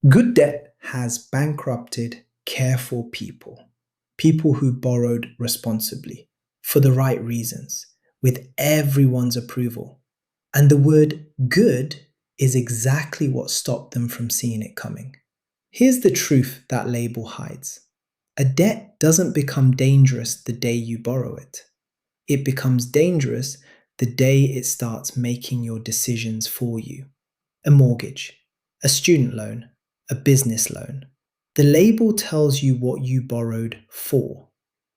Good debt has bankrupted careful people, people who borrowed responsibly, for the right reasons, with everyone's approval. And the word good is exactly what stopped them from seeing it coming. Here's the truth that label hides: a debt doesn't become dangerous the day you borrow it. It becomes dangerous the day it starts making your decisions for you. A mortgage, a student loan, a business loan. The label tells you what you borrowed for.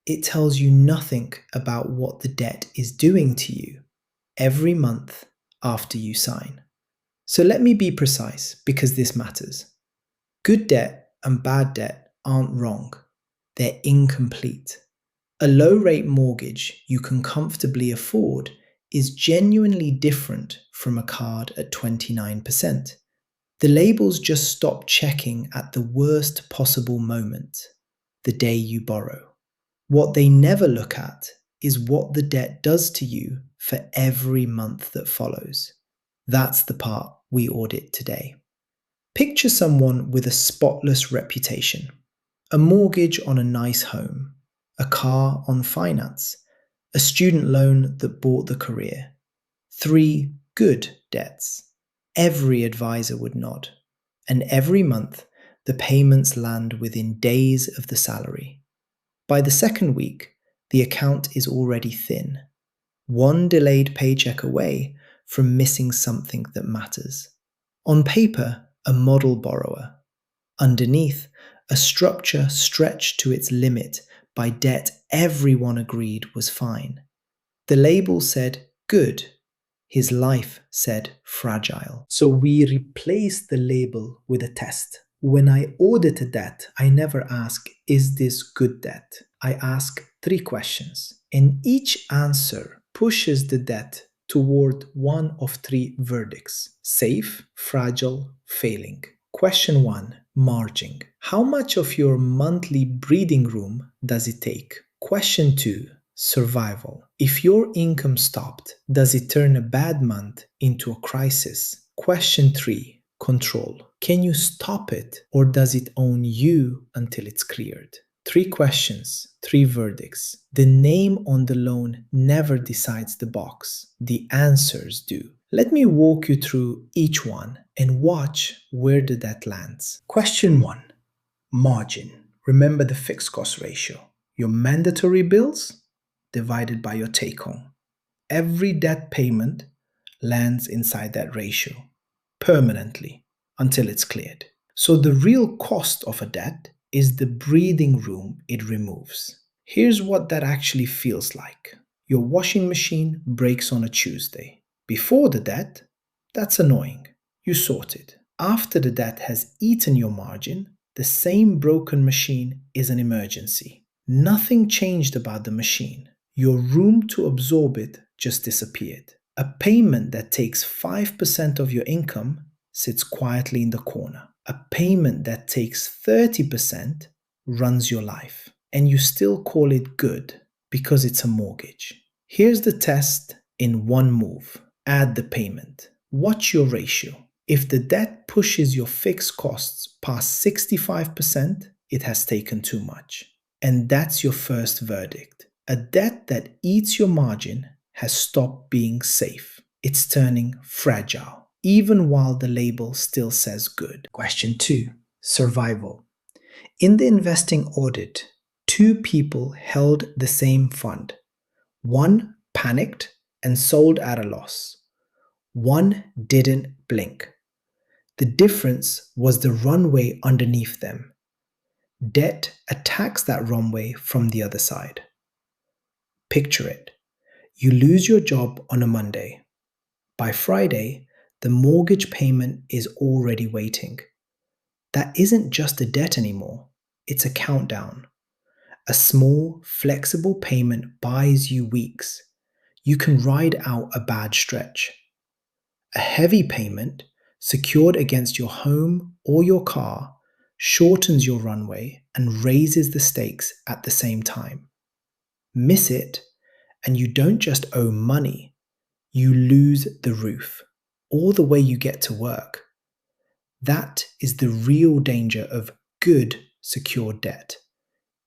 It tells you nothing about what the debt is doing to you every month after you sign. So let me be precise because this matters. Good debt and bad debt aren't wrong, they're incomplete. A low rate mortgage you can comfortably afford is genuinely different from a card at 29%. The labels just stop checking at the worst possible moment, the day you borrow. What they never look at is what the debt does to you for every month that follows. That's the part we audit today. Picture someone with a spotless reputation, a mortgage on a nice home, a car on finance, a student loan that bought the career. 3 good debts. Every advisor would nod. And every month, the payments land within days of the salary. By the second week, the account is already thin, one delayed paycheck away from missing something that matters. On paper, a model borrower. Underneath, a structure stretched to its limit by debt everyone agreed was fine. The label said good. His life said fragile. So we replace the label with a test. When I audit a debt, I never ask, is this good debt? I ask 3 questions, and each answer pushes the debt toward one of 3 verdicts: safe, fragile, failing. Question 1: margin. How much of your monthly breathing room does it take? Question 2: survival. If your income stopped, does it turn a bad month into a crisis? Question 3: control. Can you stop it, or does it own you until it's cleared? 3 questions, 3 verdicts. The name on the loan never decides the box. The answers do. Let me walk you through each one and watch where the debt lands. Question 1: margin. Remember the fixed cost ratio. Your mandatory bills divided by your take home. Every debt payment lands inside that ratio permanently until it's cleared. So the real cost of a debt is the breathing room it removes. Here's what that actually feels like. Your washing machine breaks on a Tuesday. Before the debt, that's annoying. You sort it. After the debt has eaten your margin, the same broken machine is an emergency. Nothing changed about the machine. Your room to absorb it just disappeared. A payment that takes 5% of your income sits quietly in the corner. A payment that takes 30% runs your life. And you still call it good because it's a mortgage. Here's the test in one move. Add the payment. Watch your ratio. If the debt pushes your fixed costs past 65%, it has taken too much. And that's your first verdict. A debt that eats your margin has stopped being safe. It's turning fragile, even while the label still says good. Question 2: survival. In the investing audit, 2 people held the same fund. One panicked and sold at a loss. One didn't blink. The difference was the runway underneath them. Debt attacks that runway from the other side. Picture it. You lose your job on a Monday. By Friday, the mortgage payment is already waiting. That isn't just a debt anymore, it's a countdown. A small, flexible payment buys you weeks. You can ride out a bad stretch. A heavy payment, secured against your home or your car, shortens your runway and raises the stakes at the same time. Miss it, and you don't just owe money, you lose the roof, or the way you get to work. That is the real danger of good secured debt.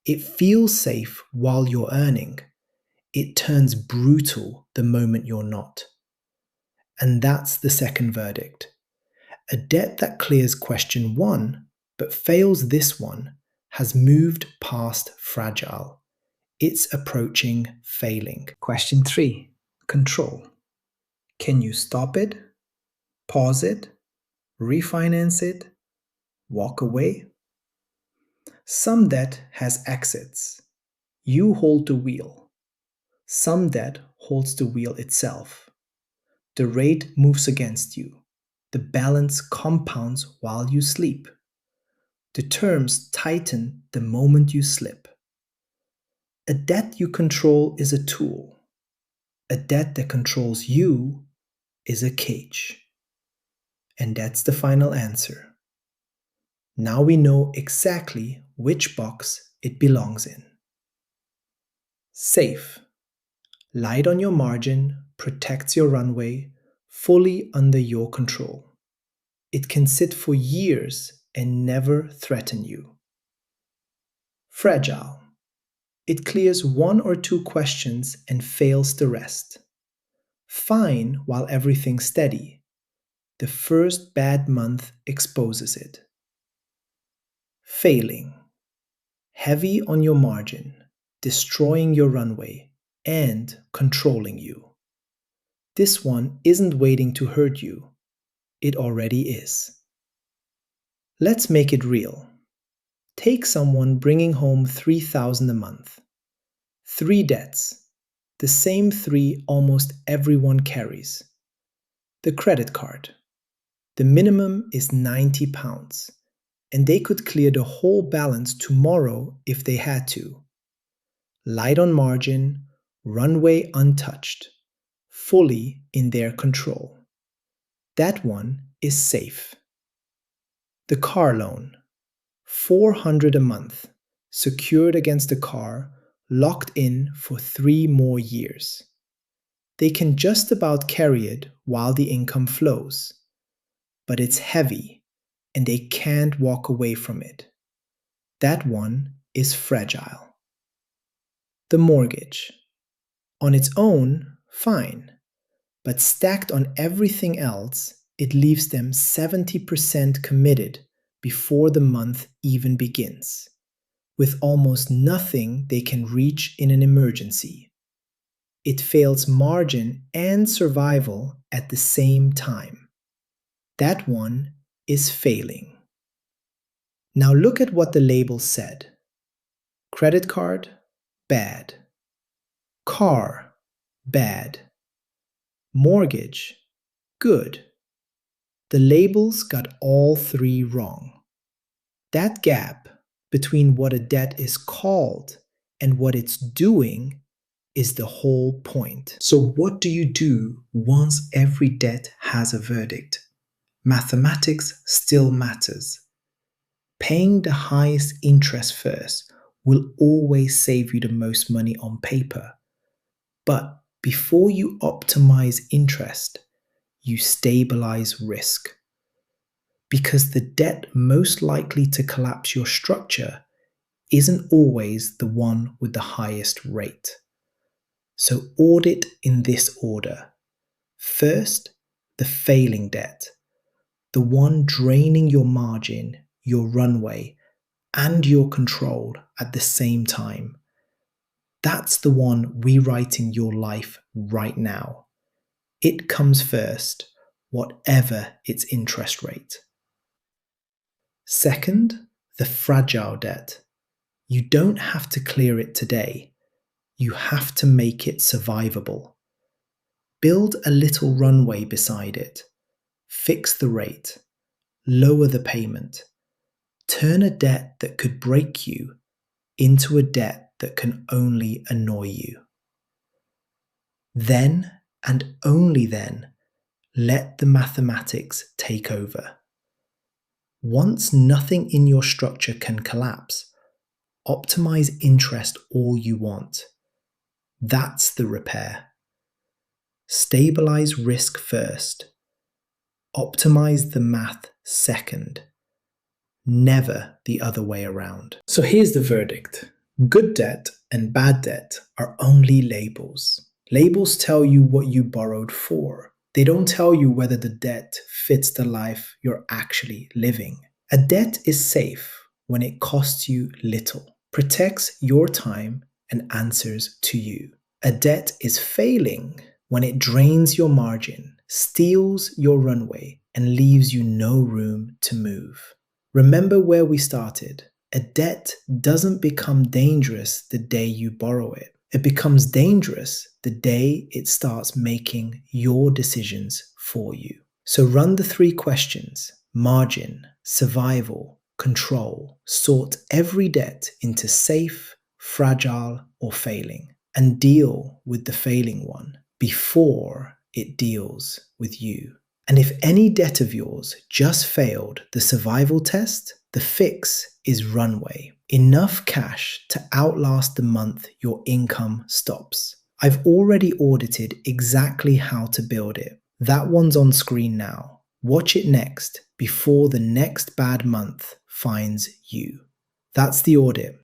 It feels safe while you're earning. It turns brutal the moment you're not. And that's the second verdict. A debt that clears question 1 but fails this one has moved past fragile. It's approaching failing. Question 3. Control. Can you stop it? Pause it? Refinance it? Walk away? Some debt has exits. You hold the wheel. Some debt holds the wheel itself. The rate moves against you. The balance compounds while you sleep. The terms tighten the moment you slip. A debt you control is a tool. A debt that controls you is a cage. And that's the final answer. Now we know exactly which box it belongs in. Safe. Light on your margin protects your runway, fully under your control. It can sit for years and never threaten you. Fragile. It clears 1 or 2 questions and fails the rest. Fine while everything's steady. The first bad month exposes it. Failing. Heavy on your margin, destroying your runway, and controlling you. This one isn't waiting to hurt you. It already is. Let's make it real. Take someone bringing home $3,000 a month. 3 debts. The same 3 almost everyone carries. The credit card. The minimum is £90, and they could clear the whole balance tomorrow if they had to. Light on margin, runway untouched, fully in their control. That one is safe. The car loan. $400 a month, secured against the car, locked in for 3 more years. They can just about carry it while the income flows. But it's heavy, and they can't walk away from it. That one is fragile. The mortgage. On its own, fine. But stacked on everything else, it leaves them 70% committed before the month even begins, with almost nothing they can reach in an emergency. It fails margin and survival at the same time. That one is failing. Now look at what the label said. Credit card, bad. Car, bad. Mortgage, good. The labels got all 3 wrong. That gap between what a debt is called and what it's doing is the whole point. So what do you do once every debt has a verdict? Mathematics still matters. Paying the highest interest first will always save you the most money on paper. But before you optimize interest, you stabilize risk. Because the debt most likely to collapse your structure isn't always the one with the highest rate. So audit in this order. First, the failing debt, the one draining your margin, your runway, and your control at the same time. That's the one rewriting your life right now. It comes first, whatever its interest rate. Second, the fragile debt. You don't have to clear it today. You have to make it survivable. Build a little runway beside it. Fix the rate. Lower the payment. Turn a debt that could break you into a debt that can only annoy you. Then, and only then, let the mathematics take over. Once nothing in your structure can collapse, optimize interest all you want. That's the repair. Stabilize risk first. Optimize the math second. Never the other way around. So here's the verdict. Good debt and bad debt are only labels. Labels tell you what you borrowed for. They don't tell you whether the debt fits the life you're actually living. A debt is safe when it costs you little, protects your time, and answers to you. A debt is failing when it drains your margin, steals your runway, and leaves you no room to move. Remember where we started. A debt doesn't become dangerous the day you borrow it. It becomes dangerous the day it starts making your decisions for you. So run the 3 questions: margin, survival, control. Sort every debt into safe, fragile, or failing, and deal with the failing one before it deals with you. And if any debt of yours just failed the survival test, the fix is runway. Enough cash to outlast the month your income stops. I've already audited exactly how to build it. That one's on screen now. Watch it next before the next bad month finds you. That's the audit.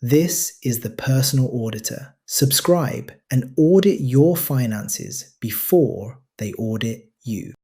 This is the personal auditor. Subscribe and audit your finances before they audit you.